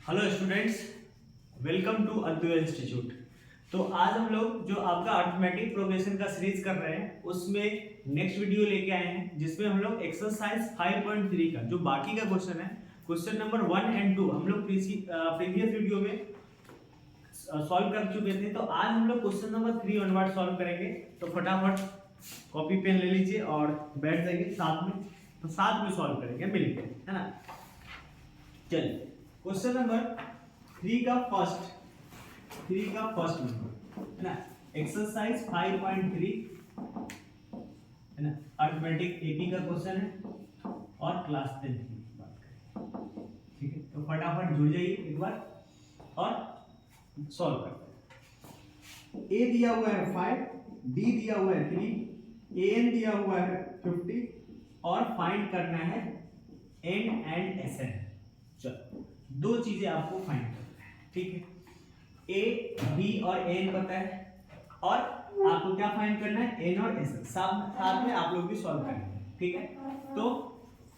Hello students, welcome to Advait Institute. तो आज हम लोग जो आपका अरिथमेटिक प्रोग्रेशन का सीरीज कर रहे हैं उसमें नेक्स्ट वीडियो लेके आए हैं जिसमें हम लोग एक्सरसाइज 5.3 का जो बाकी का क्वेश्चन है, क्वेश्चन नंबर 1 एंड 2 हम लोग प्रीवियस वीडियो में सॉल्व कर चुके थे। तो आज हम लोग क्वेश्चन नंबर 3 ऑनवर्ड सॉल्व करेंगे। तो फटाफट कॉपी पेन ले लीजिए और बैठ जाइए साथ में, तो साथ में सॉल्व करेंगे मिलकर, है ना। चलिए क्वेश्चन नंबर 3 का फर्स्ट नंबर है ना, एक्सरसाइज 5.3 है ना, अरिथमेटिक एपी का क्वेश्चन है और क्लास 10 की बात करें। ठीक है, तो फटाफट जुड़ जाइए एक बार और सॉल्व करते हैं। ए दिया हुआ है 5, बी दिया हुआ है 3, एन दिया हुआ है 50 और फाइंड करना है एन एंड एस एन। चलो दो चीजें आपको फाइंड करना है, ठीक है। ए बी और एन पता है और आपको क्या फाइंड करना है, एन और एस एन। साथ में आप लोग भी सॉल्व करेंगे, ठीक है। तो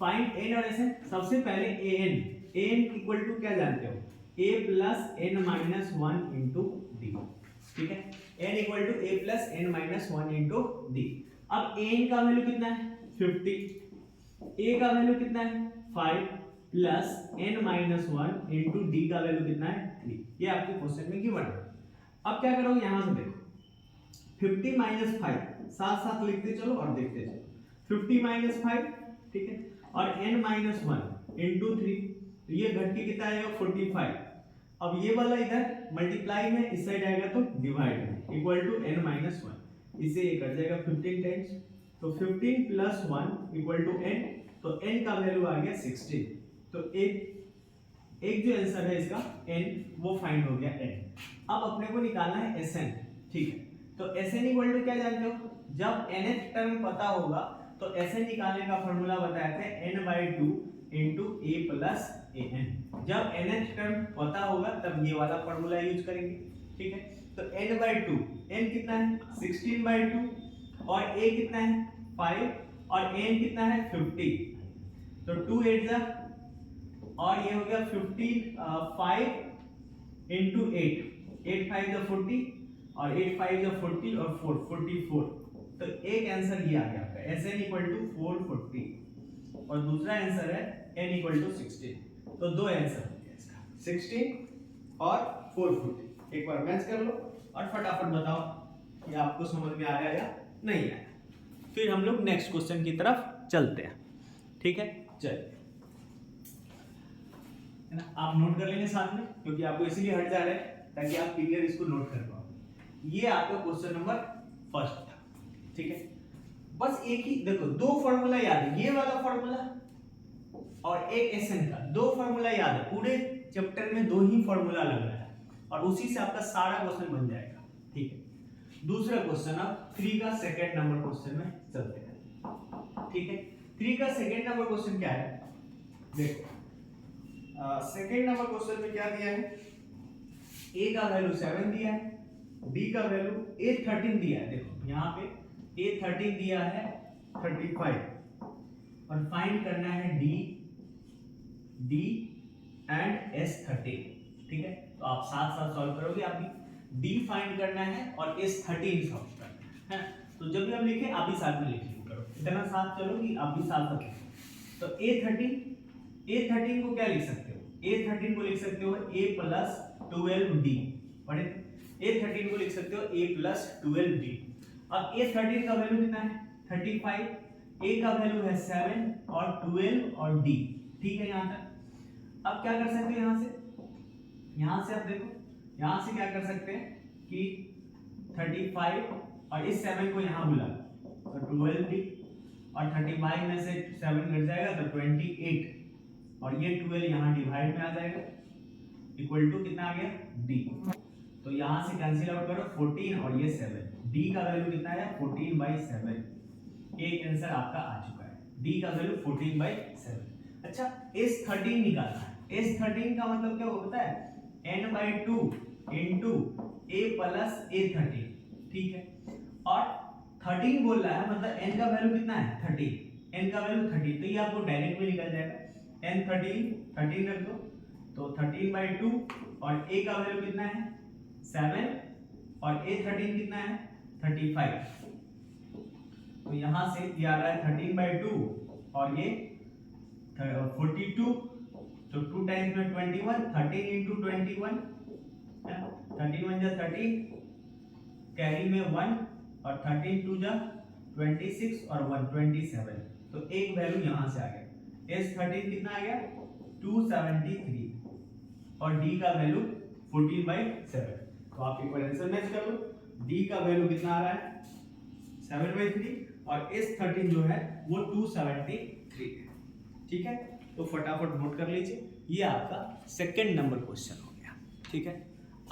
फाइंड एन और एस एन। सबसे पहले एन इक्वल टू क्या जानते हो, a plus n minus 1 into d, ठीक है। N equal to a plus n minus 1 into d. अब एन का वैल्यू कितना है 50, ए का वैल्यू कितना है 5 plus n minus 1 into d का वैल्यू कितना है 3। ये आपके क्वेश्चन में गिवन है। अब क्या करोगे, यहां से देखो 50 माइनस 5 साथ साथ लिखते चलो और देखते चलो। 50 माइनस 5, ठीक है, और n माइनस 1 इंटू 3, तो ये घट के कितना आएगा 45। अब ये वाला इधर मल्टीप्लाई में इस साइड आएगा तो डिवाइड में इक्वल टू n माइनस 1, इसे ये कट जाएगा 15 टाइम्स, तो 15 प्लस 1 इक्वल टू n, तो n का वैल्यू आ गया 16। तो एक जो आंसर है इसका n वो फाइंड हो गया n। अब अपने को निकालना है Sn, ठीक है। तो Sn इक्वल टू क्या जानते हो, जब nth टर्म पता होगा तो Sn निकालने का फॉर्मूला बताया था n/2 into a plus an। जब nth टर्म पता होगा तब ये वाला फॉर्मूला यूज करेंगे, ठीक है। तो n/2, n कितना है 16/2 और a कितना है 5 और n कितना है 50, तो 2 8 जा और ये हो गया 5 इंटू 8 5 जो 40 और 8 5 जो 40 और 4 44। तो एक आंसर ये आ गया आपका Sn इक्वल टू 440 और दूसरा आंसर है n इक्वल टू 16। तो दो आंसर हो गया इसका 16 और 440। एक बार मैच कर लो और फटाफट बताओ कि आपको समझ में आ रहा है या नहीं आया। फिर हम लोग नेक्स्ट क्वेश्चन की तरफ चलते हैं, ठीक है। चलिए ना, आप नोट कर लेंगे साथ में क्योंकि आपको इसीलिए हट जा रहा है ताकि आप क्लियर इसको नोट कर पाओ। ये आपका क्वेश्चन नंबर फर्स्ट था, ठीक है। बस एक ही देखो, दो फार्मूला याद है, ये वाला फार्मूला और एक एसएन का, दो फार्मूला याद है। पूरे चैप्टर में दो ही फार्मूला लग रहा है और उसी से आपका सारा क्वेश्चन बन जाएगा, ठीक है। दूसरा क्वेश्चन अब 3 का सेकंड नंबर क्वेश्चन में चलते हैं, ठीक है। 3 का सेकंड नंबर क्वेश्चन क्या है, देखो सेकेंड नंबर क्वेश्चन में क्या दिया है, a का वैल्यू 7 दिया है, b का वैल्यू a13 दिया है। देखो यहाँ पे a13 दिया है 35 और फाइंड करना है d एंड s13, ठीक है। तो आप साथ साथ सॉल्व करोगे, आप भी d फाइंड करना है और s13 सॉल्व करना है। तो जब भी हम लिखें आप भी साथ में लिखिए, करो इतना साथ चलो कि आप भी साथ साथ लिखो। तो a13 को क्या लिख सकते हो, a13 को लिख सकते हो a प्लस 12d, पढ़े। a13 को लिख सकते हो a प्लस 12d। अब a13 का वैल्यू कितना है 35, a का वैल्यू है 7 और 12 और d, ठीक है यहाँ तक। अब क्या कर सकते हो, यहाँ से आप देखो, यहाँ से क्या कर सकते हैं कि 35 और इस 7 को यहाँ बुला तो 12d और 35 में से 7 घट जाएगा तो 28 और ये 12 यहाँ डिवाइड में आ जाएगा इक्वल टू कितना आ गया d। तो यहाँ से कैंसिल आउट करो 14 और ये 7, d का वैल्यू कितना है 14/7। एक आंसर आपका आ चुका है, d का वैल्यू 14/7। अच्छा s13 निकालना है, s13 का मतलब क्या होता है n/2 into a plus a13, ठीक है। और 13 बोल रहा है मतलब n का वैल्यू कितना है 13, n का वैल्यू 13, तो ये आपको डायरेक्ट में निकल जाएगा n 13 रख दो, तो 13/2 और a का वैल्यू कितना है 7 और a13 कितना है 35। तो यहां से ये आ रहा है 13/2 और ये 42, तो 2 टाइम्स में 21, 13 into 21 है ना, 13 1 जा 30, कैरी में 1 और 13 2 जा 26 और 1 27। तो एक वैल्यू यहां से आ गया। S13 कितना आ गया 273 और D का वैल्यू 14/7। तो आप एक बार आंसर मैच कर लो। D का वैल्यू कितना आ रहा है 7/3 और S13 जो है वो 273 है। ठीक है, तो फटाफट नोट कर लीजिए, ये आपका सेकंड नंबर क्वेश्चन हो गया। ठीक है,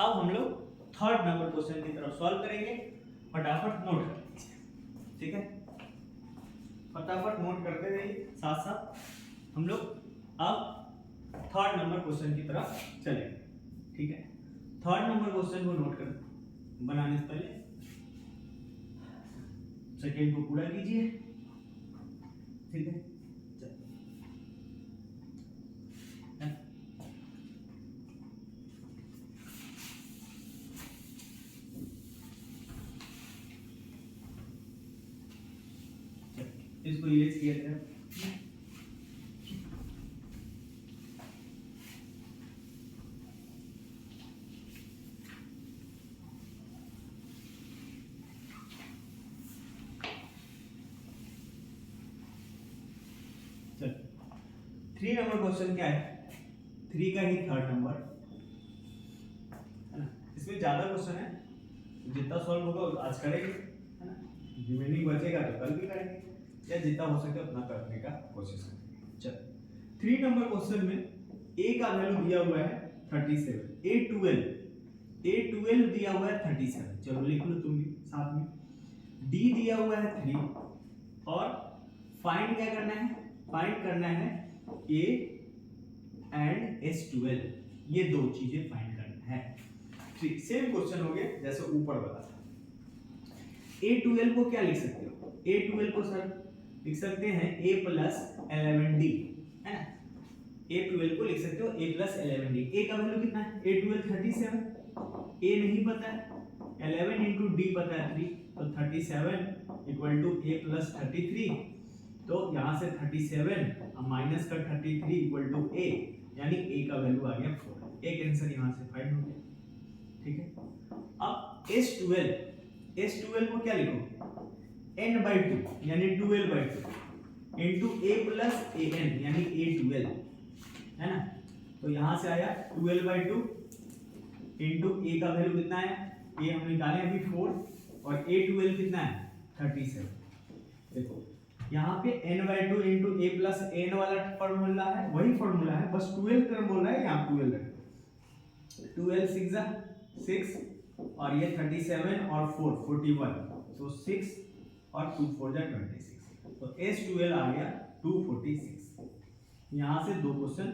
अब हम लोग थर्ड नंबर क्वेश्चन की तरफ सॉल्व करेंगे। फटाफट नोट कर लीजिए। ठीक है, फटाफट नोट करते रहिए, साथ साथ हम लोग अब थर्ड नंबर क्वेश्चन की तरफ चलेंगे। ठीक है, थर्ड नंबर क्वेश्चन को नोट कर बनाने से पहले सेकेंड को पूरा कीजिए। ठीक है, इसको इरेज किया जाए। चल 3 नंबर क्वेश्चन क्या है 3 का ही थर्ड नंबर है ना। इसमें ज्यादा क्वेश्चन है, जितना सॉल्व होगा आज करेंगे है ना, रिमेनिंग बचेगा तो कल भी करेंगे या जितना हो सके उतना करने का कोशिश करेंगे। चल 3 नंबर क्वेश्चन में a का वैल्यू दिया हुआ है 37, a12 दिया हुआ है 37। चलो लिख लो तुम भी साथ में। d दिया हुआ है 3 और फाइंड क्या करना है, फाइंड करना है a एंड S12, ये दो चीजें फाइंड करना है। ठीक, सेम क्वेश्चन हो गया जैसे ऊपर वाला था। a12 को क्या लिख सकते हो, a12 को सर लिख सकते हैं a plus 11d है ना। a12 को लिख सकते हो a plus 11d। a का वैल्यू कितना है a12 37, a नहीं पता है, 11 into d पता है 3, तो 37 इक्वल टू a plus 33। तो यहाँ से 37 माइनस का 33 इक्वल टू a, यानी a का वैल्यू आ गया 4। एक आंसर यहाँ से फाइंड हो गया। ठीक है, अब S12 को क्या लिखोगे n/2 यानी 12/2 इनटू a plus an यानी a12 है ना। तो यहाँ से आया 12/2 इनटू a का वैल्यू कितना है, a हम निकाले अभी 4 और a12 कितना है 37। देखो यहाँ पे n/2 into a plus n वाला फॉर्मूला है, वही फॉर्मूला है, बस 12 टर्म बोल रहा है, यहाँ 12 है। 12 6 6 और ये 37 और 4 41, तो 6 और 2 4 जा 26, तो S12 आ गया 246। यहाँ से दो क्वेश्चन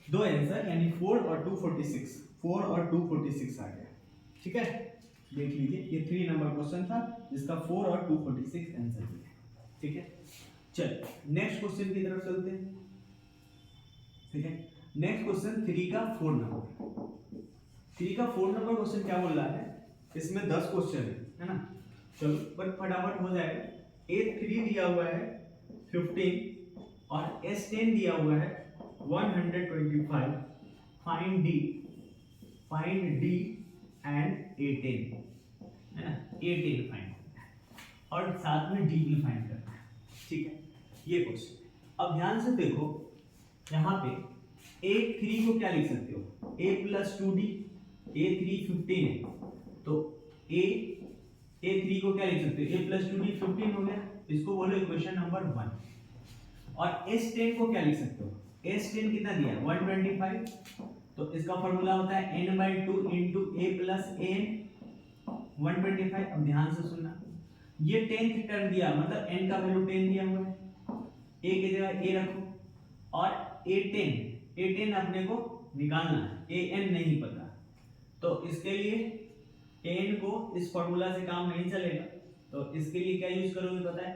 दो आंसर यानी 4 और 246, 4 और 246 आ गया। ठीक है, देख लीजिए ये 3 नंबर क्वेश्चन था जिसका 4 और 246 आंसर है। ठीक है, चल नेक्स्ट क्वेश्चन की तरफ चलते हैं। ठीक है, नेक्स्ट क्वेश्चन 3 का 4 नंबर। 3 का 4 नंबर क्वेश्चन क्या बोल रहा है, इसमें 10 क्वेश्चन है ना। चलो पर फटाफट हो जाएगा। A3 दिया हुआ है 15 और S10 दिया हुआ है 125। फाइंड D एंड A10 है ना, A10 फाइंड और साथ में D भी फाइंड करना है। ठीक है, ये क्वेश्चन अब ध्यान से देखो, यहाँ पे A3 को क्या लिख सकते हो a plus 2d, A3 15 है तो A3 को क्या लिख सकते हो a plus 2d 15 हो गया, इसको बोलो इक्वेशन नंबर 1। और S10 को क्या लिख सकते हो, S10 कितना दिया है 125, तो इसका फॉर्मूला होता है n/2 into a plus an 125। अब ध्यान से सुनना, ये 10th टर्म दिया मतलब n का वैल्यू 10 दिया हुआ है, a की जगह a रखो और A10 अपने को निकालना है, an नहीं पता, तो इसके लिए an को इस फॉर्मूला से काम नहीं चलेगा, तो इसके लिए क्या यूज करोगे पता है,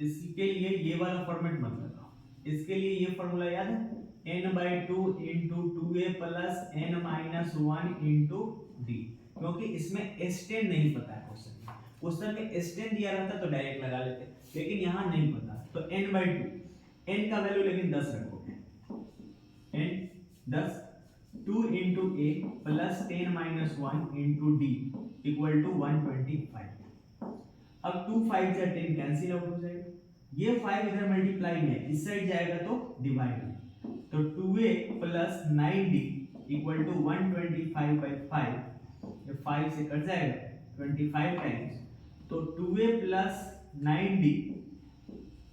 इसके लिए ये वाला फॉर्मेट मत लगाओ, इसके लिए ये फॉर्मूला याद है n/2 into 2a plus n-1 into d, क्योंकि इसमें S10 नहीं पता है क्वेश्चन में S10 दिया रहता तो डायरेक्ट लगा लेते, लेकिन यहाँ नहीं पता, तो n/2, n का वैल्यू लेकिन 10 रखोगे, n 10, 2 into a plus 10-1 into d equal to 125। अब 2 5 से 10 कैंसिल आउट हो जाएगा, ये 5 इधर मल्टीप्लाई में इस साइड जाएगा तो डिवाइड में, तो 2a plus 9d equal to 125/5, ये 5 से कट जाएगा 25 टाइम्स, तो 2a plus 9d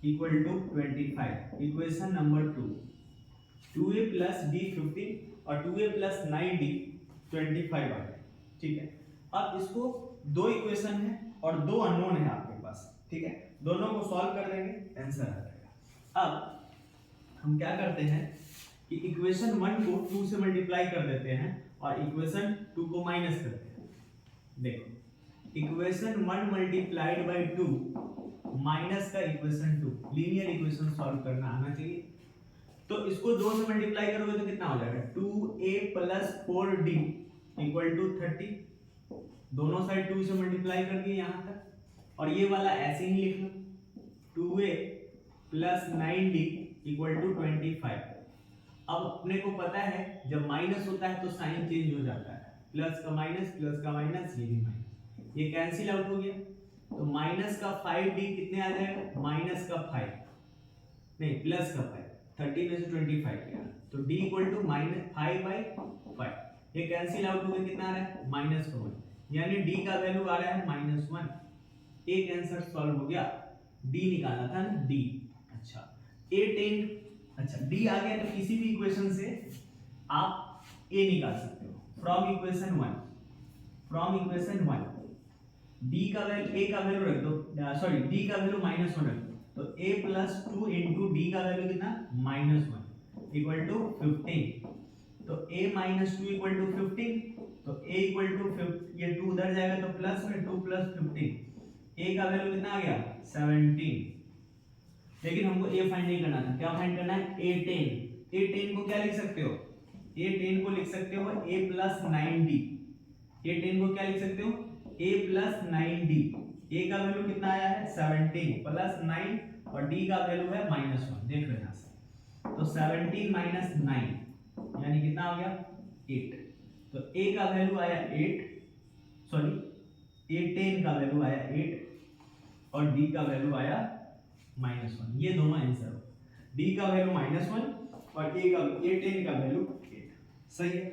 equal to 25, equation number 2, 2a plus d 15 और 2a प्लस 9d 25 आ गया, ठीक है। अब इसको दो इक्वेशन है और दो अननोन है आपके पास, ठीक है, दोनों को सॉल्व कर देंगे आंसर आ जाएगा। अब हम क्या करते हैं कि इक्वेशन 1 को 2 से मल्टीप्लाई कर देते हैं और इक्वेशन 2 को माइनस करते हैं। देखो इक्वेशन 1 मल्टीप्लाइड बाय 2 माइनस का इक्वेशन 2, लीनियर इक्वेशन सॉल्व करना आना चाहिए, तो इसको 2 से मल्टीप्लाई करोगे तो कितना हो जाएगा, 2a plus 4d equal to 30, दोनों साइड 2 से मल्टीप्लाई कर दिए यहाँ तक, और ये वाला ऐसे ही लिख लो, 2a plus 9d equal to 25। अब अपने को पता है जब माइनस होता है तो साइन चेंज हो जाता है, प्लस का माइनस, ये भी माइनस, ये कैंसिल आउट हो गया, तो माइनस का 5d कितने आ जाएगा, माइनस का 5 नहीं प्लस का 5, 30 में से 25 गया, तो d इक्वल टू -5/5, ये कैंसिल आउट हो गया, कितना आ रहा है -1, यानी d का वैल्यू आ रहा है -1। एक आंसर सॉल्व हो गया, d निकालना था ना, d। अच्छा a10, अच्छा d आ गया तो किसी भी इक्वेशन से आप a निकाल सकते हो, फ्रॉम इक्वेशन 1 d का वैल्यू, a का वैल्यू रख दो, सॉरी d का वैल्यू -1 रख दो, तो a प्लस 2 इंटू d का वैल्यू कितना, -1 इक्वल टू 15, तो a माइनस 2 इक्वल टू 15, तो a इक्वल टू, ये 2 उधर जाएगा तो प्लस में 2 प्लस 15, a का वैल्यू कितना आ गया 17, लेकिन हमको a फाइंड नहीं करना था, क्या फाइंड करना है, a10 को क्या लिख सकते हो, a10 को लिख सकते हो a प्लस 9d, a10 को क्या लिख सकते हो a प्लस 9d, a का वैल्यू कितना आया है 17 प्लस 9 और d का वैल्यू है -1, देख लो यहाँ से, तो 17 माइनस 9 यानी कितना हो गया 8, तो a का वैल्यू आया 8, सॉरी a10 का वैल्यू आया 8 और d का वैल्यू आया -1, ये दोनों आंसर हो, d का वैल्यू -1 और a10 का वैल्यू 8, सही है,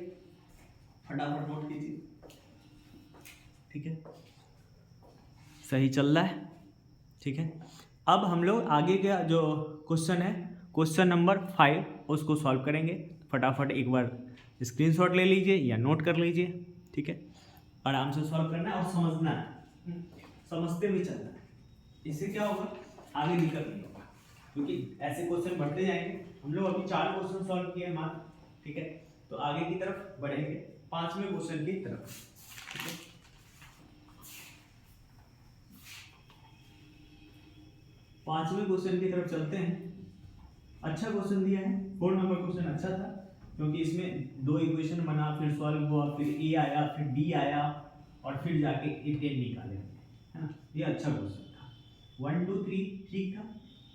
फटाफट नोट कीजिए, ठीक है, सही चल रहा है, ठीक है। अब हम लोग आगे का जो क्वेश्चन है, क्वेश्चन नंबर 5, उसको सॉल्व करेंगे। फटाफट एक बार स्क्रीनशॉट ले लीजिए या नोट कर लीजिए, ठीक है, आराम से सॉल्व करना है और समझना है, समझते हुए चलना है, इससे क्या होगा आगे दिक्कत नहीं होगा, क्योंकि ऐसे क्वेश्चन बढ़ते जाएंगे। हम लोग अभी 4 क्वेश्चन सॉल्व किए मात्र, ठीक है, तो आगे की तरफ बढ़ेंगे 5वें क्वेश्चन की तरफ, ठीक है। 5वें क्वेश्चन की तरफ चलते हैं। अच्छा क्वेश्चन दिया है, 4 नंबर क्वेश्चन अच्छा था, क्योंकि इसमें 2 इक्वेशन बना, फिर सॉल्व हुआ, फिर a आया, फिर d आया और फिर जाके a10 निकाले, है ना, ये अच्छा क्वेश्चन था। 1 2 3 ठीक था,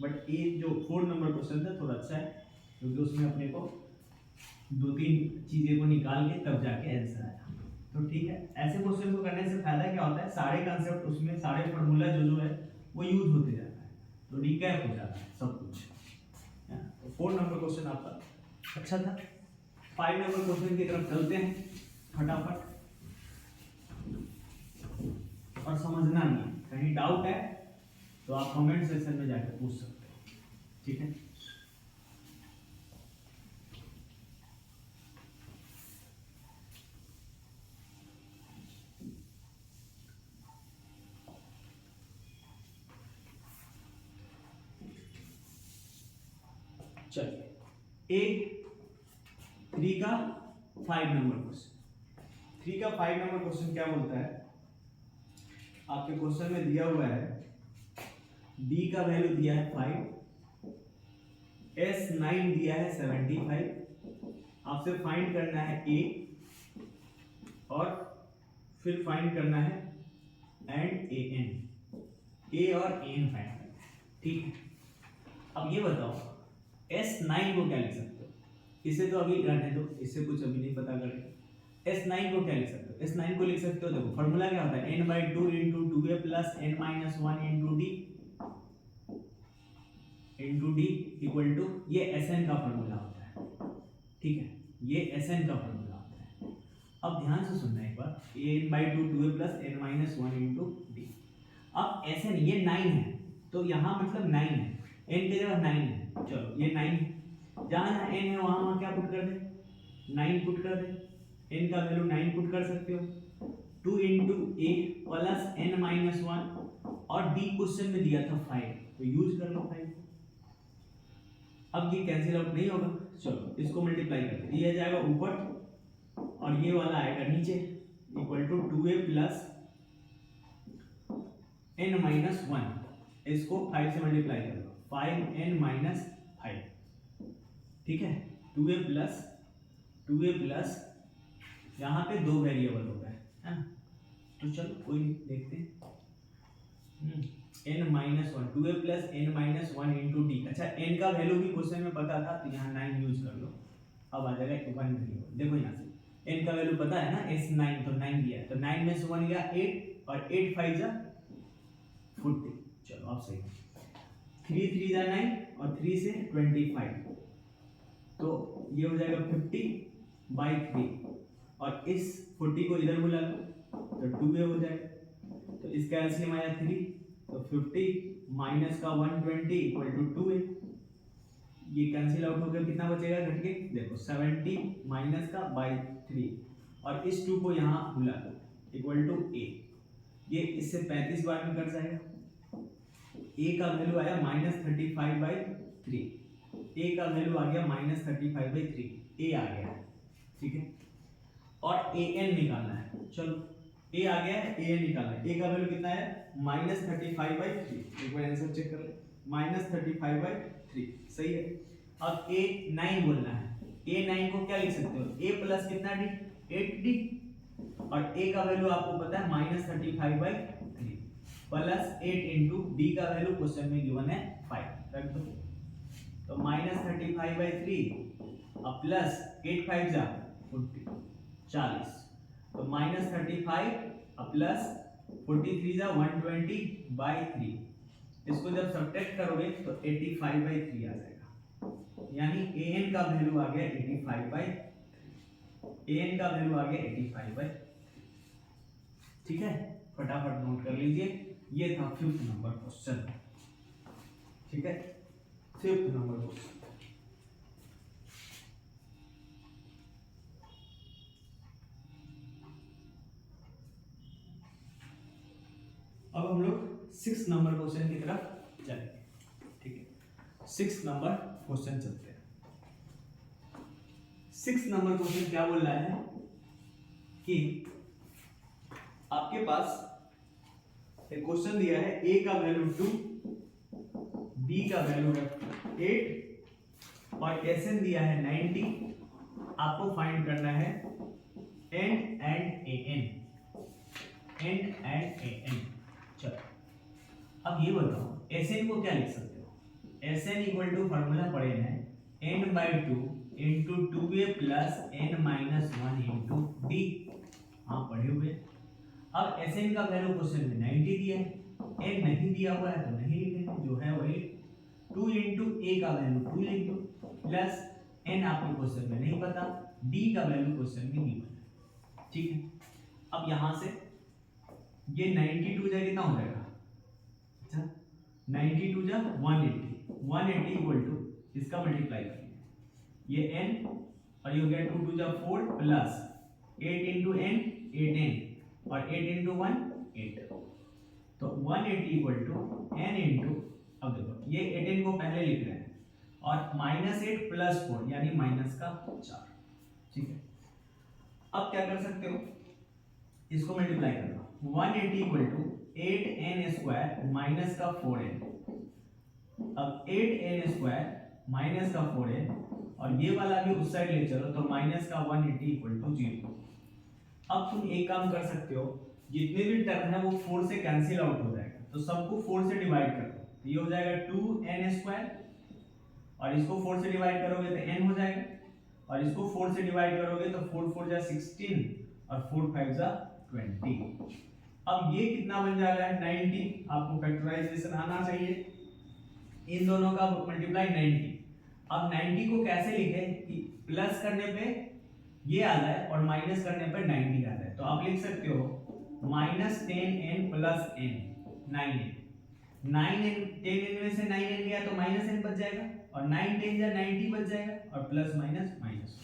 बट ये जो 4 नंबर क्वेश्चन था थोड़ा अच्छा है, क्योंकि उसमें अपने को 2-3 चीज़ें को निकाल के तब जाके आंसर आया, तो ठीक है। ऐसे क्वेश्चन को करने से फायदा क्या होता है, सारे कॉन्सेप्ट उसमें, सारे फार्मूला जो है वो यूज होते जाता है, तो रिकैप हो जाता है सब कुछ। तो 4 नंबर क्वेश्चन आपका अच्छा था। 5 नंबर क्वेश्चन की तरफ चलते हैं फटाफट, और समझना नहीं है, कहीं डाउट है तो आप कमेंट सेक्शन में जाकर पूछ सकते हो, ठीक है। चलिए, 3 का 5 नंबर क्वेश्चन, 3 का 5 नंबर क्वेश्चन क्या बोलता है, आपके क्वेश्चन में दिया हुआ है d का वैल्यू दिया है 5, S9 दिया है 75, आपसे फाइंड करना है A और फिर फाइंड करना है एंड AN, A और AN फाइंड करना है, ठीक है। अब ये बताओ S9 को क्या लिख सकते हो? इसे तो अभी रहने दो, इससे कुछ अभी नहीं पता करेंगे। S9 को क्या लिख सकते हो? S9 को लिख सकते हो, देखो फॉर्मूला क्या होता है, n/2 × 2a + n - 1 × d equal to, ये Sn का फॉर्मूला होता है, ठीक है, ये Sn का फॉर्मूला होता है। अब ध्यान से सुनना एक बार, n/2 2a + n - 1 × d। अब Sn ये 9 है, तो यहाँ मतलब 9 है, n की जगह 9 है, चलो ये 9 है, जहाँ n है वहाँ क्या पुट कर दे, 9 पुट कर दे, n का वैल्यू 9 पुट कर सकते हो, 2 × a + n - 1 और d क्वेश्चन में दिया था 5, तो यूज कर लो 5। अब ये कैंसिल आउट नहीं होगा, चलो इसको मल्टीप्लाई करते हैं, ये जाएगा ऊपर और ये वाला आएगा नीचे, इक्वल टू 2a + n - 1, इसको 5 से मल्टीप्लाई कर लो, 5n - 5, ठीक है, 2a प्लस यहाँ पे 2 वेरिएबल हो गए, है ना, तो चलो कोई नहीं, देखते हैं, n - 1, 2a + n - 1 × d। अच्छा n का वैल्यू भी क्वेश्चन में पता था, तो यहाँ 9 यूज कर लो, अब आ जाएगा 1 वेरिएबल, देखो यहाँ से n का वैल्यू पता है ना, S9 तो 9 दिया है, तो 9 में से 1 गया 8 और 8 5 जा 40, चलो आप सही, 3 3 जा 9 और 3 से 25, तो ये हो जाएगा 50/3 और इस 40 को इधर बुला लो तो 2a हो जाएगा, तो इसका एलसीएम आया 3, तो 50 माइनस का 120 इक्वल टू 2a, ये कैंसिल आउट हो गया, कितना बचेगा घट के, देखो 70 माइनस का बाई 3 और इस 2 को यहाँ बुला लो इक्वल टू a, ये इससे 35 बार में कट जाएगा, a का वैल्यू आया -35/3, a का वैल्यू आ गया -35/3, a आ गया, ठीक है, और an निकालना है, चलो a आ गया है, an निकालना है, a का वैल्यू कितना है -35/3, एक बार आंसर चेक कर ले, -35/3 सही है। अब a9 बोलना है, a9 को क्या लिख सकते हो, a प्लस कितना d, 8d, और a का वैल्यू आपको पता है -35/3 प्लस 8 × d का वैल्यू क्वेश्चन में गिवन है 5, रख दो, तो -35/3 अब प्लस 8 5 जा 40, तो -35 प्लस 43 जा 120/3, इसको जब सब्ट्रैक्ट करोगे तो 85/3 आ जाएगा, यानी an का वैल्यू आ गया 85/3, an का वैल्यू आ गया 85/3, ठीक है, फटाफट नोट कर लीजिए, ये था 5th नंबर क्वेश्चन, ठीक है, 5th नंबर क्वेश्चन। अब हम लोग 6 नंबर क्वेश्चन की तरफ चलेंगे, ठीक है, 6 नंबर क्वेश्चन चलते हैं। 6 नंबर क्वेश्चन क्या बोल रहा है कि आपके पास एक क्वेश्चन दिया है, a का वैल्यू 2, b का वैल्यू है 8 और Sn दिया है 90, आपको फाइंड करना है n and an, चलो अब ये बताओ Sn को क्या लिख सकते हो, Sn इक्वल टू फॉर्मूला पढ़े हैं n/2 × 2a + n - 1 × d, हाँ पढ़े हुए। अब Sn का वैल्यू क्वेश्चन में 90 दिया है, n नहीं दिया हुआ है तो नहीं लिखेंगे, जो है वही, 2 × a का वैल्यू 2 लिख दो प्लस n आपको क्वेश्चन में नहीं पता, d का वैल्यू क्वेश्चन में गिवन है, ठीक है। अब यहाँ से ये 92 जा कितना हो जाएगा, अच्छा 92 जा 180 इक्वल टू इसका मल्टीप्लाई करिए, ये n और ये हो गया 2 2 जा 4 प्लस 8 × n 8n और 8 × 1 8, तो 180 इक्वल टू n इंटू, अब देखो ये 8n को पहले लिख रहे हैं और -8 + 4 यानी -4, ठीक है। अब क्या कर सकते हो, इसको मल्टीप्लाई कर लो, 180 इक्वल टू 8n² - 4n, अब 8n² माइनस का 4n और ये वाला भी उस साइड ले चलो तो माइनस का 180 इक्वल टू 0। अब तुम एक काम कर सकते हो, जितने भी टर्म है वो 4 से कैंसिल आउट हो जाएगा, तो सबको 4 से डिवाइड कर दो, तो ये हो जाएगा 2n² और इसको 4 से डिवाइड करोगे तो n हो जाएगा और इसको 4 से डिवाइड करोगे तो 4 4 जा 16 और 4 5 जा 20। अब ये कितना बन जाएगा 90। आपको फैक्टराइजेशन आना चाहिए, इन दोनों का मल्टीप्लाई 90। अब 90 को कैसे लिखे कि प्लस करने पे ये आ जाए और माइनस करने पे 90 आ जाए, तो आप लिख सकते हो -10n plus n 9n। 9n 10n में से 9n गया तो -n बच जाएगा और 9 10 जा 90 बच जाएगा और प्लस माइनस माइनस,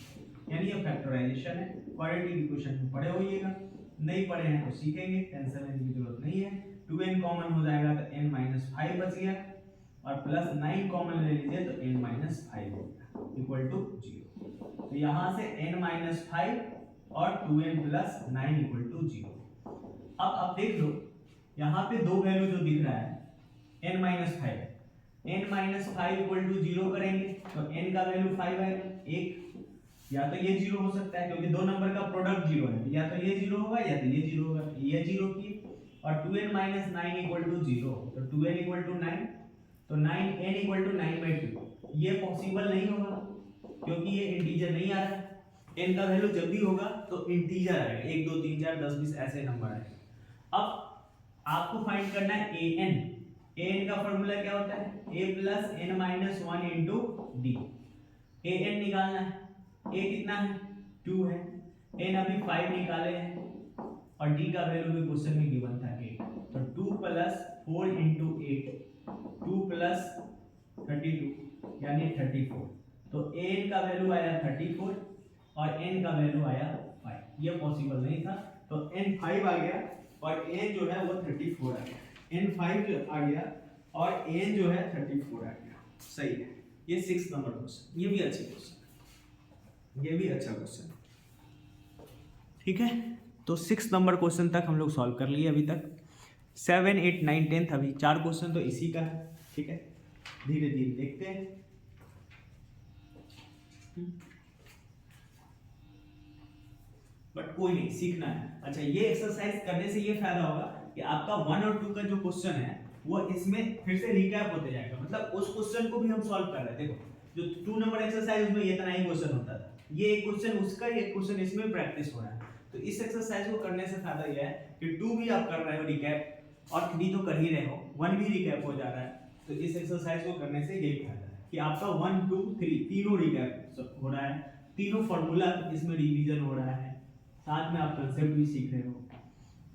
यानी ये फैक्टराइजेशन है। क्वाड्रेटिक इक्वेशन में पढ़े होइएगा, नहीं पढ़े हैं तो सीखेंगे, टेंशन लेने की जरूरत नहीं है। 2n कॉमन हो जाएगा तो n 5 बच गया और प्लस 9 कॉमन ले लीजिए तो n 5 हो गया इक्वल टू 0। तो यहाँ से n 5 और 2n प्लस 9 इक्वल टू 0। अब आप देख लो यहाँ पे दो वैल्यू जो दिख रहा है n 5, n 5 इक्वल टू 0 करेंगे तो n का वैल्यू 5 आएगा, एक या तो ये 0 हो सकता है क्योंकि दो नंबर का प्रोडक्ट 0 है, या तो ये 0 होगा या तो ये 0 होगा, ये 0 की और 2n 9 इक्वल टू 0, तो 2n इक्वल टू 9, तो 9n इक्वल टू 9/2 ये पॉसिबल नहीं होगा क्योंकि ये इंटीजर नहीं आ रहा है। n का वैल्यू जब भी होगा तो इंटीजर आएगा, 1 2 3 4 10 20 ऐसे नंबर आएगा। अब आपको फाइंड करना है an। an का फार्मूला क्या होता है, a plus n minus 1 into d। an निकालना है, a कितना है 2 है, n अभी 5 निकाले हैं और d का वैल्यू भी क्वेश्चन में गिवन था 8, तो 2 प्लस 4 इंटू 8 2 प्लस 32 यानी 34, तो an का वैल्यू आया 34 और n का वैल्यू आया 5। ये पॉसिबल नहीं था तो n 5 आ गया और n जो है वो 34 आ गया, n 5 आ गया और n जो है 34 आ गया। सही है, ये 6 नंबर क्वेश्चन, ये भी अच्छा क्वेश्चन, ये भी अच्छा क्वेश्चन, ठीक है। तो 6 नंबर क्वेश्चन तक हम लोग सॉल्व कर लिए अभी तक। 7 8 9 10 अभी 4 क्वेश्चन तो इसी का है, ठीक है। धीरे धीरे देखते हैं। बट कोई नहीं, सीखना है। अच्छा, ये एक्सरसाइज करने से ये फायदा होगा कि आपका 1 और 2 का जो क्वेश्चन है वो इसमें फिर से रिकैप होते जाएगा, मतलब उस क्वेश्चन को भी हम सॉल्व कर रहे हैं। देखो जो 2 नंबर एक्सरसाइज उसमें ये इतना ही क्वेश्चन होता था, ये एक क्वेश्चन उसका, एक क्वेश्चन इसमें प्रैक्टिस हो रहा है। तो इस एक्सरसाइज को करने से फायदा यह है कि 2 भी आप कर रहे हो रिकैप और 3 तो कर ही रहे हो, 1 भी रिकैप हो जा रहा है। तो इस एक्सरसाइज को करने से यही फायदा है कि आपका 1 2 3 तीनों रिकैप हो रहा है, तीनों फॉर्मूला इसमें रिवीजन हो रहा है, साथ में आप कंसेप्ट भी सीख रहे हो,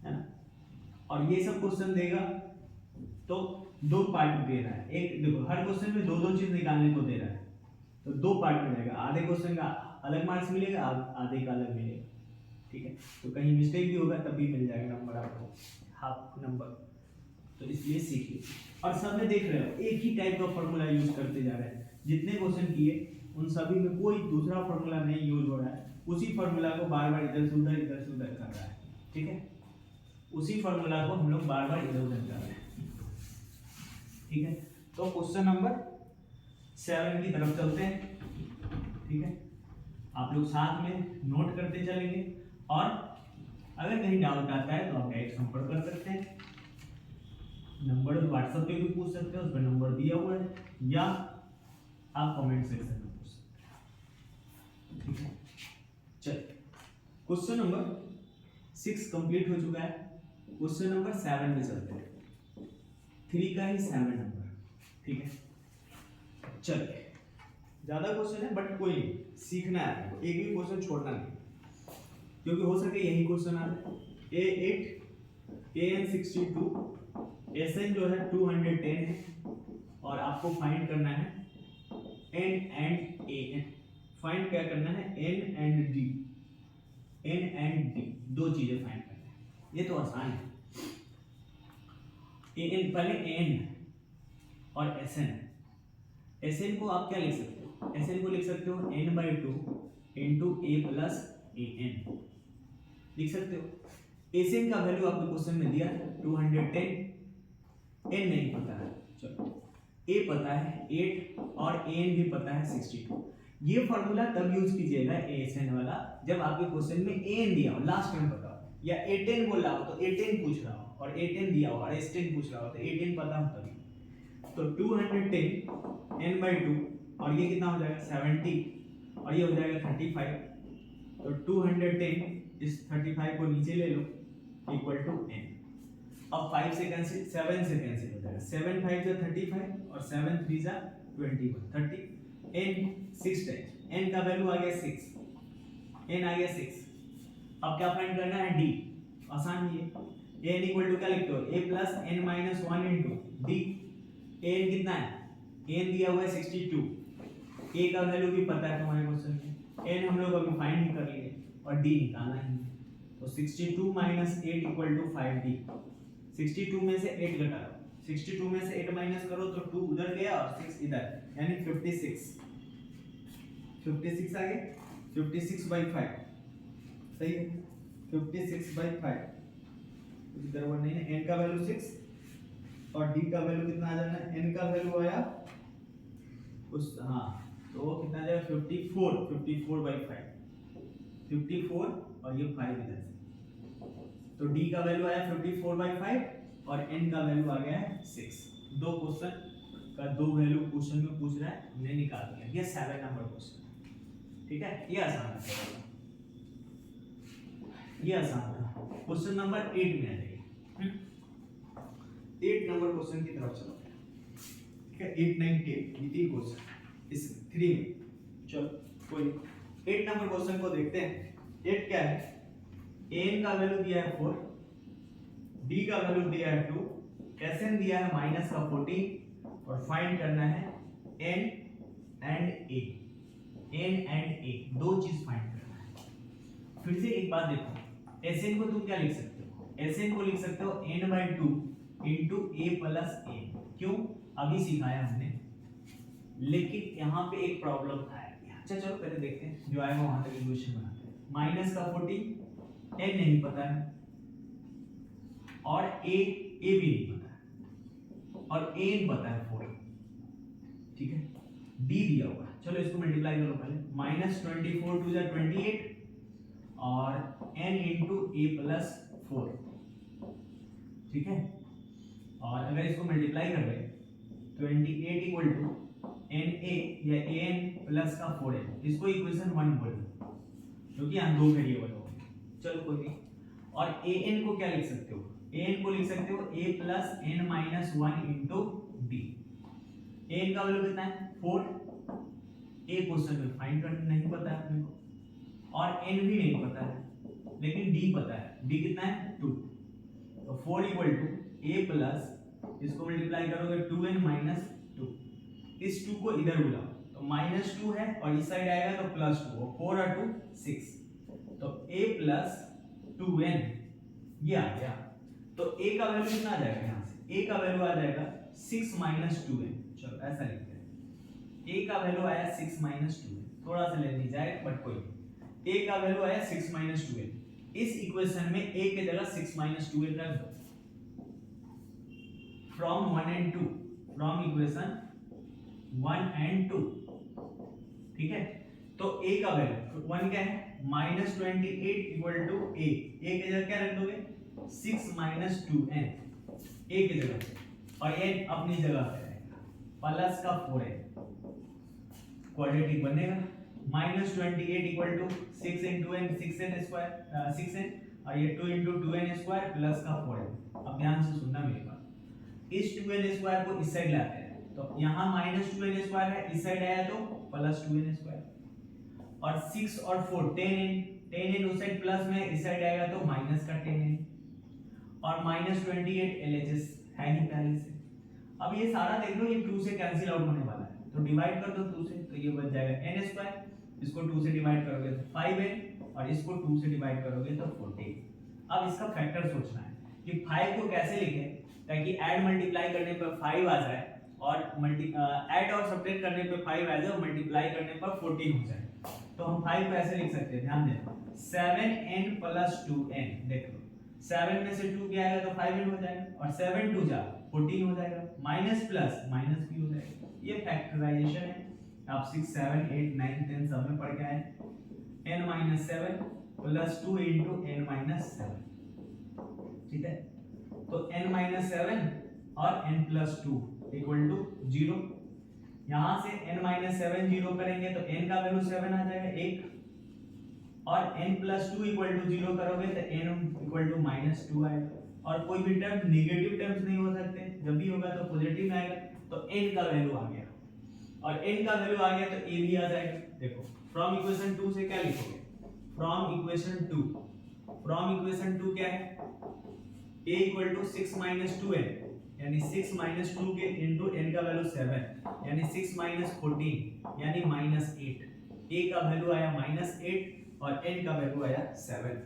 है ना। और ये सब क्वेश्चन देगा तो 2 पार्ट दे रहा है, एक देखो हर क्वेश्चन में 2 चीज निकालने को दे रहा है, तो 2 पार्ट में रहेगा, आधे क्वेश्चन का अलग मार्क्स मिलेगा, आधे का अलग मिलेगा, ठीक है। तो कहीं मिस्टेक भी होगा तब भी मिल जाएगा नंबर आपको, हाफ नंबर। तो इसलिए सीख लीजिए। और सब में देख रहे हो एक ही टाइप का फॉर्मूला यूज करते जा रहे हैं, जितने क्वेश्चन किए उन सभी में कोई दूसरा फॉर्मूला नहीं यूज हो रहा है, उसी फॉर्मूला को बार बार इधर से उधर कर रहा है, ठीक है। उसी फॉर्मूला को हम लोग बार बार इधर उधर कर रहे हैं, ठीक है। तो क्वेश्चन नंबर 7 की तरफ चलते हैं, ठीक है। आप लोग साथ में नोट करते चलेंगे और अगर कहीं डाउट आता है तो आप डायरेक्ट संपर्क कर सकते हैं, नंबर व्हाट्सएप पे भी पूछ सकते हैं, उस पर नंबर दिया हुआ है, या आप कमेंट सेक्शन में पूछ सकते हैं, ठीक है। चलिए क्वेश्चन नंबर 6 कंप्लीट हो चुका है, क्वेश्चन नंबर 7 में चलते हैं, 3 का ही 7 नंबर, ठीक है। चलिए ज्यादा क्वेश्चन है बट कोई नहीं, सीखना है आपको, एक भी क्वेश्चन छोड़ना नहीं, क्योंकि हो सके यही क्वेश्चन आ जाए। A8 AN 62 SN जो है 210 है और आपको फाइंड करना है N एंड AN। फाइंड क्या करना है, N and D, N and D दो चीजें फाइंड करना है, ये तो आसान है। AN पहले N और SN, SN को आप क्या लिख सकते हो, SN को लिख सकते हो n/2 into A plus AN लिख सकते हो। SN का वैल्यू आपको क्वेश्चन में दिया 210, n नहीं पता है, चलो ए पता है 8 और एन भी पता है 62। ये फॉर्मूला तब यूज कीजिएगा एएसएन वाला जब आपके क्वेश्चन में एन दिया हो, लास्ट में पता हो, या A10 बोल रहा हो तो A10 पूछ रहा हो, और A10 दिया हो और S10 पूछ रहा हो तो A10 पता हो तभी। तो 210 n/2 और ये कितना हो जाएगा 70 और ये हो जाएगा 35। तो 210 इस 35 को नीचे ले लो इक्वल टू n। अब 5 से कैंसिल, 7 से कैंसिल हो जाएगा, 7 5 जा 35 और 7 3 जा 21, 30 n 6 टाइम्स, n का वैल्यू आ गया 6, n आ गया 6। अब क्या फाइंड करना है d, आसान ही है, n इक्वल टू क्या लिखते हो a plus n minus 1 into d। n कितना है, n दिया हुआ है 62, a का वैल्यू भी पता है तुम्हारे क्वेश्चन में, n हम लोग अभी फाइंड ही कर लिए और d निकालना ही है। तो 62 माइनस 8 इक्वल टू 5d। 62 में से 8 घटा लो, 62 में से 8 माइनस करो तो 2 उधर गया और 6 इधर, यानी 56 आ गया, 56/5 सही है, 56/5 इधर वो नहीं है, n का वैल्यू 6 और d का वैल्यू कितना आ जाना है, n का वैल्यू आया उस हाँ तो वो कितना आ जाएगा 54/5, 54 और ये 5 इधर से, तो d का वैल्यू आया 54/5 और n का वैल्यू आ गया है 6। दो क्वेश्चन का दो वैल्यू क्वेश्चन में पूछ रहा है, हमने निकाल दिया, ये 7 नंबर क्वेश्चन। ठीक है, ये आसान है, ये आसान था। क्वेश्चन नंबर 8 में आ जाइए, 8 नंबर क्वेश्चन की तरफ चलो। ठीक है, 8 9 10 ये तीन क्वेश्चन इस 3 में, चलो कोई 8 नंबर क्वेश्चन को देखते हैं। 8 क्या है, n का वैल्यू दिया है 4, d का वैल्यू दिया है 2, Sn दिया है माइनस का 14 और फाइंड करना है n and a, n and a दो चीज फाइंड करना है। फिर से एक बात देखो, Sn को तुम क्या लिख सकते हो, Sn को लिख सकते हो n/2 into a plus n, क्यों अभी सिखाया हमने, लेकिन यहाँ पे एक प्रॉब्लम आया। अच्छा चलो पहले देखते हैं, जो आएगा वहां तक इक्वेशन बनाते हैं। माइनस का 14 n नहीं पता है और a भी नहीं पता है और n पता है 4, ठीक है, d दिया हुआ है, चलो इसको मल्टीप्लाई करो पहले, -24 2 जा 28 और n into a plus 4, ठीक है, और अगर इसको मल्टीप्लाई कर ले 28 इक्वल टू na या an प्लस का 4n, इसको इक्वेशन 1 बोल दो क्योंकि यहाँ दो वेरिएबल हो गए, चलो कोई नहीं। और an को क्या लिख सकते हो, an को लिख सकते हो a plus n minus 1 into d। an का वैल्यू कितना है 4, a क्वेश्चन में फाइंड करना नहीं पता है अपने को, और n भी नहीं पता है लेकिन d पता है, d कितना है 2, तो 4 इक्वल टू a प्लस, इसको मल्टीप्लाई करोगे 2n माइनस 2, इस 2 को इधर बुलाओ तो -2 है और इस साइड आएगा तो +2, 4 और 2 6, तो a प्लस 2n ये आ गया। तो a का वैल्यू कितना आ जाएगा, यहाँ से a का वैल्यू आ जाएगा 6 माइनस 2n, चलो ऐसा लिखते हैं, a का वैल्यू आया 6 माइनस 2n, थोड़ा सा ले ली जाए बट कोई नहीं, a का वैल्यू आया 6 माइनस 2n। इस इक्वेशन में a की जगह 6 माइनस 2n रख दो, from 1 and 2, from equation 1 and 2, ठीक है। तो a का वैल्यू 1 क्या है, -28 इक्वल टू a की जगह क्या रख दोगे 6 माइनस 2n, a की जगह, और n अपनी जगह पे रहेगा, प्लस का 4n, क्वाड्रेटिक बनेगा, -28 equal to 6 into n, 6n square 6n, और ये 2 into 2n स्क्वायर प्लस का 4n। अब ध्यान से सुनना मेरी बात, इस 2n स्क्वायर को इस साइड लाते हैं तो यहाँ -2n स्क्वायर है, इस साइड आया तो +2n स्क्वायर, और 6 और 4 10n उस साइड प्लस में, इस साइड आएगा तो माइनस का 10n, और -28 LHS है ही पहले से। अब ये सारा देख लो, ये 2 से कैंसिल आउट होने वाला है तो डिवाइड कर दो 2 से, तो ये बच जाएगा n स्क्वायर, इसको 2 से डिवाइड करोगे तो 5n, और इसको 2 से डिवाइड करोगे तो 14। अब इसका फैक्टर सोचना है कि 5 को कैसे लिखें ताकि ऐड मल्टीप्लाई करने पर 5 आ जाए, और ऐड और सब्ट्रैक्ट करने पे 5 आ जाए और मल्टीप्लाई करने पर 14 हो जाए। तो हम 5 को ऐसे लिख सकते हैं, ध्यान देना, 7n + 2n, देख लो 7 में से 2 क्या आएगा तो 5n हो जाएगा, और 7 2 जा 14 हो जाएगा, माइनस प्लस माइनस भी हो जाएगा। ये फैक्टराइजेशन है, आप 6 7 8 9 10 सब में पढ़ के आए। n-7 प्लस 2 इंटू n-7, ठीक है। तो n-7 और n प्लस 2 इक्वल टू 0। यहां से n-7 जीरो करेंगे तो n का वैल्यू 7 आ जाएगा 1, और n प्लस 2 इक्वल टू 0 करोगे तो n इक्वल टू माइनस 2 आएगा। और कोई भी टर्म नेगेटिव टर्म्स नहीं हो सकते, जब भी होगा तो पॉजिटिव में आएगा। तो n का वैल्यू आ गया, और n का वैल्यू आ गया तो a भी आ जाएगा। देखो फ्रॉम इक्वेशन 2 से क्या लिखोगे, फ्रॉम इक्वेशन 2 क्या है, a equal to 6 minus 2n, यानी 6 माइनस 2 के इंटू n का वैल्यू 7, यानी 6 माइनस 14 यानी माइनस 8। a का वैल्यू आया माइनस 8 और n का वैल्यू आया 7।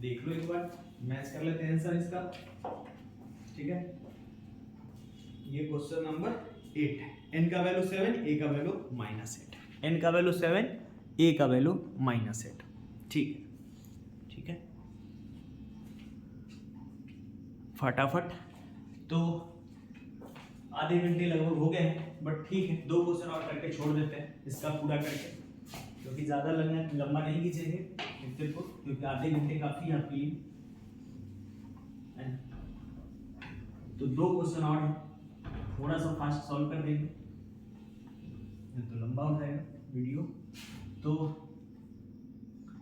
देख लो एक बार, मैच कर लेते हैं आंसर इसका, ठीक है। ये क्वेश्चन नंबर 8 है, n का वैल्यू 7, a का वैल्यू माइनस 8, n का वैल्यू 7, a का वैल्यू माइनस 8, ठीक है, ठीक है। फटाफट, तो आधे घंटे लगभग हो गए हैं, बट ठीक है, 2 क्वेश्चन और करके छोड़ देते हैं इसका पूरा करके, क्योंकि ज्यादा लंबा नहीं खींचेंगे लेक्चर को, क्योंकि आधे घंटे काफी है आपके लिए। तो 2 क्वेश्चन और थोड़ा सा फास्ट सॉल्व कर देंगे, तो लंबा हो जाएगा वीडियो। तो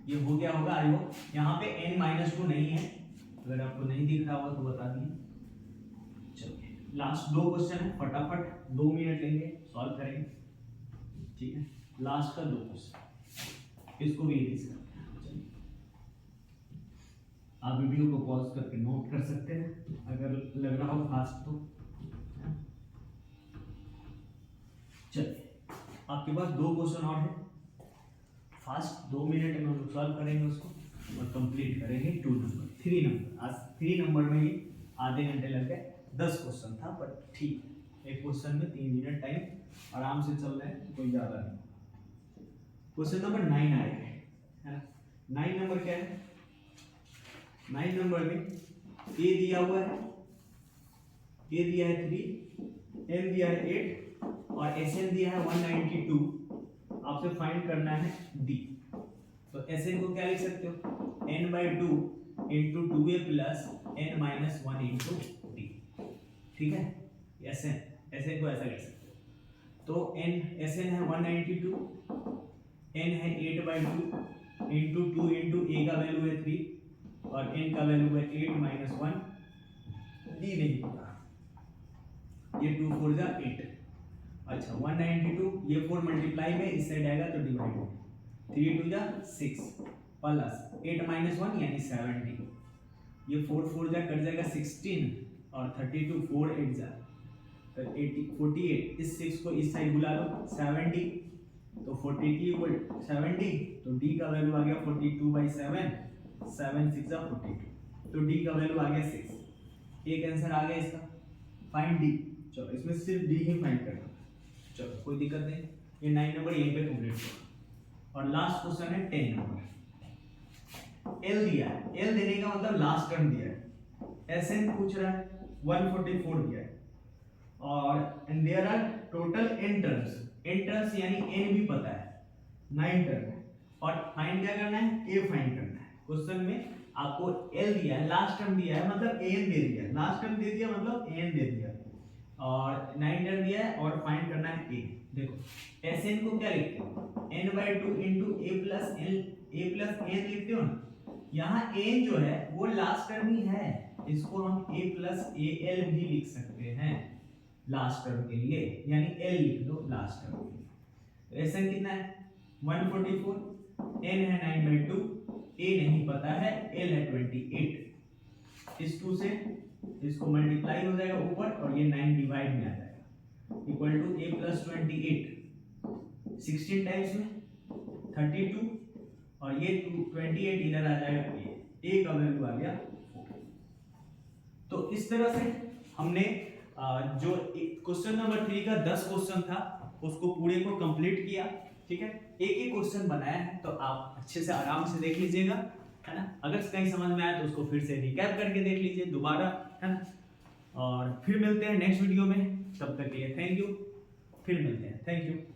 ये हो गया होगा आई होप। यहाँ पे n-2 नहीं है, अगर आपको नहीं दिख रहा होगा तो बता दिए। चलिए लास्ट 2 क्वेश्चन है, फटाफट 2 मिनट लेंगे, सॉल्व करेंगे, ठीक है। लास्ट का 2 क्वेश्चन, इसको भी इरेज करते हैं। आप वीडियो को पॉज करके नोट कर सकते हैं अगर लग रहा हो फास्ट तो। चलिए आपके पास 2 क्वेश्चन और है, फास्ट 2 मिनट में हम लोग सॉल्व करेंगे उसको और कंप्लीट करेंगे 2 नंबर 3 नंबर। आज 3 नंबर में ही आधे घंटे लग गए, 10 क्वेश्चन था, पर ठीक है, एक क्वेश्चन में 3 मिनट टाइम आराम से चल रहे हैं, कोई ज्यादा नहीं। क्वेश्चन नंबर 9 आएगा, है ना। 9 नंबर क्या है, 9 नंबर में a दिया हुआ है, a दिया है 3, n दिया है 8 और sn दिया है 192। आपसे फाइंड करना है d। तो sn को क्या लिख सकते हो, n/2 into 2a plus n-1 into d, ठीक है। sn को ऐसा लिख सकते हो। तो sn है 192, n है 8/2 इंटू 2 इंटू a का वैल्यू है 3 और n का वैल्यू है 8-1, d नहीं पता, ये 2 4 जा 8। अच्छा 192, ये 4 मल्टीप्लाई में इस साइड आएगा तो डिवाइड में, 3 2 जा 6 प्लस 8-1 यानी 70, ये 4 4 जा कट जाएगा 16 और 32 4 8 जा तो 48, इस 6 को इस साइड बुला लो 70, तो 42 70, तो d का वैल्यू आ गया 42/7, 7 6 जा 42, तो d का वैल्यू आ गया 6। एक आंसर आ गया इसका, फाइंड d। चलो इसमें सिर्फ d ही फाइंड करना, चलो कोई दिक्कत नहीं। ये 9 नंबर यहीं पे कंप्लीट हुआ। और लास्ट क्वेश्चन है 10 नंबर, l दिया है, l देने का मतलब लास्ट टर्म दिया है, sn पूछ रहा है 144 दिया है, और and there are total n terms यानी n भी पता है, 9 टर्म है, और फाइंड क्या करना है, a फाइंड करना है। क्वेश्चन में आपको l दिया है, लास्ट टर्म दिया है मतलब an दे दिया, लास्ट टर्म दे दिया मतलब an दे दिया, और 9 टर्म दिया है और फाइंड करना है a। देखो sn को क्या लिखते हो, n/2 into a plus n लिखते हो ना, यहाँ n जो है वो लास्ट टर्म ही है, इसको हम a प्लस al भी लिख सकते हैं लास्ट टर्म के लिए, यानी l लिख दो लास्ट टर्म के लिए। तो sn कितना है 144, n है 9/2, a नहीं पता है, l है 28, इस 2 से इसको मल्टीप्लाई हो जाएगा ऊपर और ये 9 डिवाइड में आ जाएगा, equal to a plus 28, 16 times में 32 और ये 28 इधर आ जाएगा, a का वैल्यू आ गया 4। तो इस तरह से हमने जो क्वेश्चन नंबर 3 का 10 क्वेश्चन था उसको पूरे को कंप्लीट किया, ठीक है। एक ही क्वेश्चन बनाया है, तो आप अच्छे से आराम से देख लीजिएगा, है ना। अगर कहीं समझ में आया तो उसको फिर से रिकैप करके देख लीजिए दोबारा, है ना। और फिर मिलते हैं नेक्स्ट वीडियो में, तब तक के लिए थैंक यू, फिर मिलते हैं, थैंक यू।